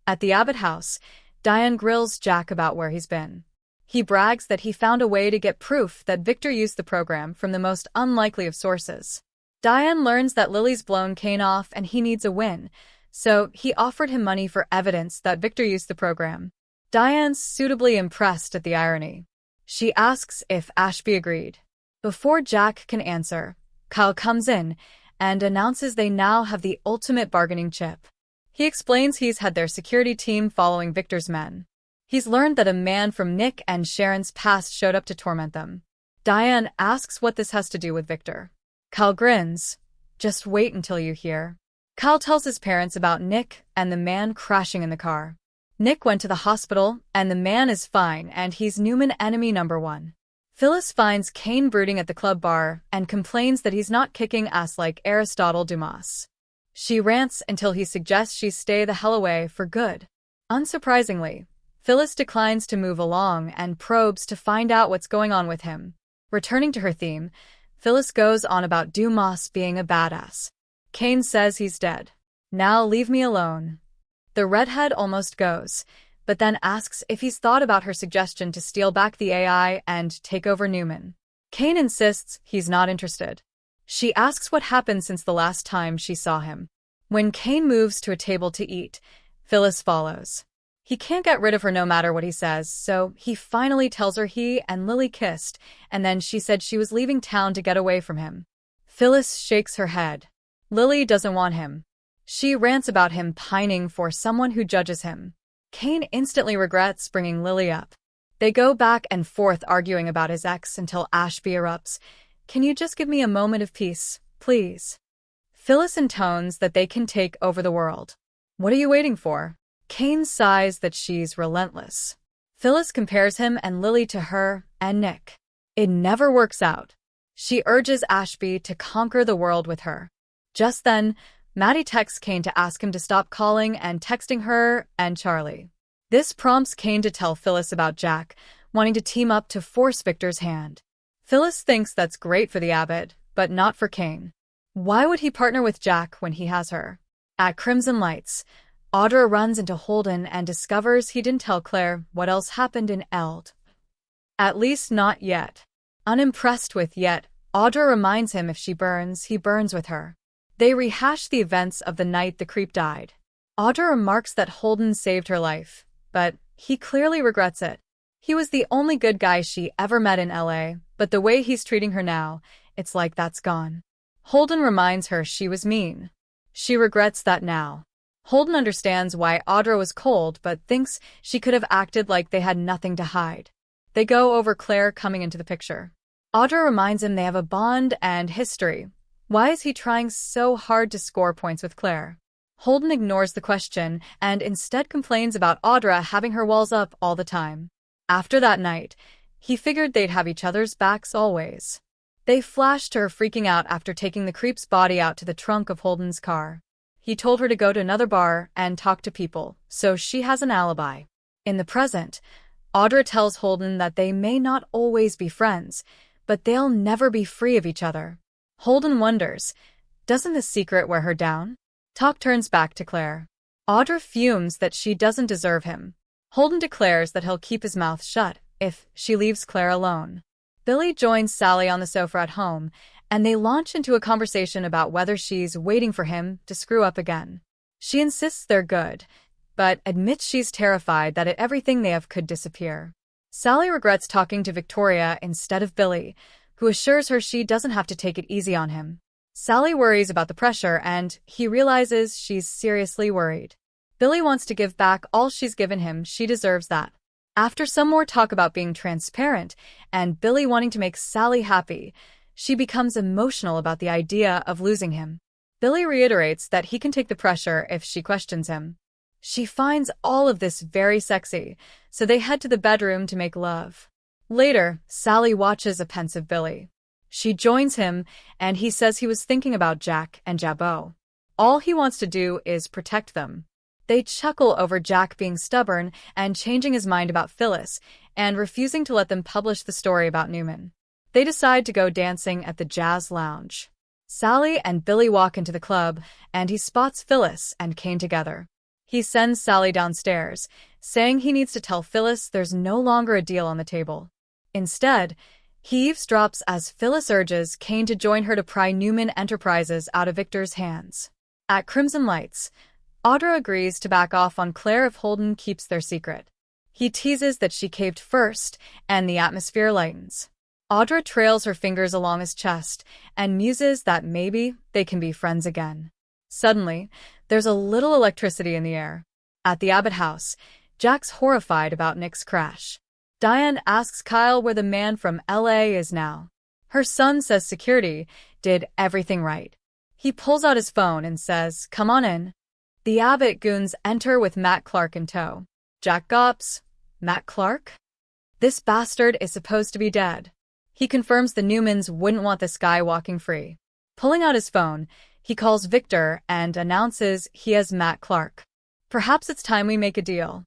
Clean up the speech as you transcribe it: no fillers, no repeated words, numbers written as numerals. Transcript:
At the Abbott house, Diane grills Jack about where he's been. He brags that he found a way to get proof that Victor used the program from the most unlikely of sources. Diane learns that Lily's blown Kane off and he needs a win, so he offered him money for evidence that Victor used the program. Diane's suitably impressed at the irony. She asks if Ashby agreed. Before Jack can answer, Kyle comes in and announces they now have the ultimate bargaining chip. He explains he's had their security team following Victor's men. He's learned that a man from Nick and Sharon's past showed up to torment them. Diane asks what this has to do with Victor. Kyle grins. Just wait until you hear. Kyle tells his parents about Nick and the man crashing in the car. Nick went to the hospital, and the man is fine, and he's Newman enemy number one. Phyllis finds Kane brooding at the club bar and complains that he's not kicking ass like Aristotle Dumas. She rants until he suggests she stay the hell away for good. Unsurprisingly, Phyllis declines to move along and probes to find out what's going on with him. Returning to her theme, Phyllis goes on about Dumas being a badass. Kane says he's dead. Now leave me alone. The redhead almost goes, but then asks if he's thought about her suggestion to steal back the AI and take over Newman. Kane insists he's not interested. She asks what happened since the last time she saw him. When Kane moves to a table to eat, Phyllis follows. He can't get rid of her no matter what he says, so he finally tells her he and Lily kissed, and then she said she was leaving town to get away from him. Phyllis shakes her head. Lily doesn't want him. She rants about him pining for someone who judges him. Kane instantly regrets bringing Lily up. They go back and forth arguing about his ex until Ashby erupts. Can you just give me a moment of peace, please? Phyllis intones that they can take over the world. What are you waiting for? Kane sighs that she's relentless. Phyllis compares him and Lily to her and Nick. It never works out. She urges Ashby to conquer the world with her. Just then, Maddie texts Kane to ask him to stop calling and texting her and Charlie. This prompts Kane to tell Phyllis about Jack, wanting to team up to force Victor's hand. Phyllis thinks that's great for the Abbott, but not for Kane. Why would he partner with Jack when he has her? At Crimson Lights, Audra runs into Holden and discovers he didn't tell Claire what else happened in Eld. At least not yet. Unimpressed with yet, Audra reminds him if she burns, he burns with her. They rehash the events of the night the creep died. Audra remarks that Holden saved her life, but he clearly regrets it. He was the only good guy she ever met in LA, but the way he's treating her now, it's like that's gone. Holden reminds her she was mean. She regrets that now. Holden understands why Audra was cold but thinks she could have acted like they had nothing to hide. They go over Claire coming into the picture. Audra reminds him they have a bond and history. Why is he trying so hard to score points with Claire? Holden ignores the question and instead complains about Audra having her walls up all the time. After that night, he figured they'd have each other's backs always. They flash to her freaking out after taking the creep's body out to the trunk of Holden's car. He told her to go to another bar and talk to people, so she has an alibi. In the present, Audra tells Holden that they may not always be friends, but they'll never be free of each other. Holden wonders, doesn't this secret wear her down? Talk turns back to Claire. Audra fumes that she doesn't deserve him. Holden declares that he'll keep his mouth shut if she leaves Claire alone. Billy joins Sally on the sofa at home, and they launch into a conversation about whether she's waiting for him to screw up again. She insists they're good, but admits she's terrified that everything they have could disappear. Sally regrets talking to Victoria instead of Billy, who assures her she doesn't have to take it easy on him. Sally worries about the pressure, and he realizes she's seriously worried. Billy wants to give back all she's given him. She deserves that. After some more talk about being transparent and Billy wanting to make Sally happy, she becomes emotional about the idea of losing him. Billy reiterates that he can take the pressure if she questions him. She finds all of this very sexy, so they head to the bedroom to make love. Later, Sally watches a pensive Billy. She joins him, and he says he was thinking about Jack and Jabot. All he wants to do is protect them. They chuckle over Jack being stubborn and changing his mind about Phyllis and refusing to let them publish the story about Newman. They decide to go dancing at the Jazz Lounge. Sally and Billy walk into the club, and he spots Phyllis and Kane together. He sends Sally downstairs, saying he needs to tell Phyllis there's no longer a deal on the table. Instead, he eavesdrops as Phyllis urges Kane to join her to pry Newman Enterprises out of Victor's hands. At Crimson Lights, Audra agrees to back off on Claire if Holden keeps their secret. He teases that she caved first, and the atmosphere lightens. Audra trails her fingers along his chest and muses that maybe they can be friends again. Suddenly, there's a little electricity in the air. At the Abbott house, Jack's horrified about Nick's crash. Diane asks Kyle where the man from LA is now. Her son says security did everything right. He pulls out his phone and says, "Come on in." The Abbott goons enter with Matt Clark in tow. Jack gawps. Matt Clark? This bastard is supposed to be dead. He confirms the Newmans wouldn't want this guy walking free. Pulling out his phone, he calls Victor and announces he has Matt Clark. "Perhaps it's time we make a deal."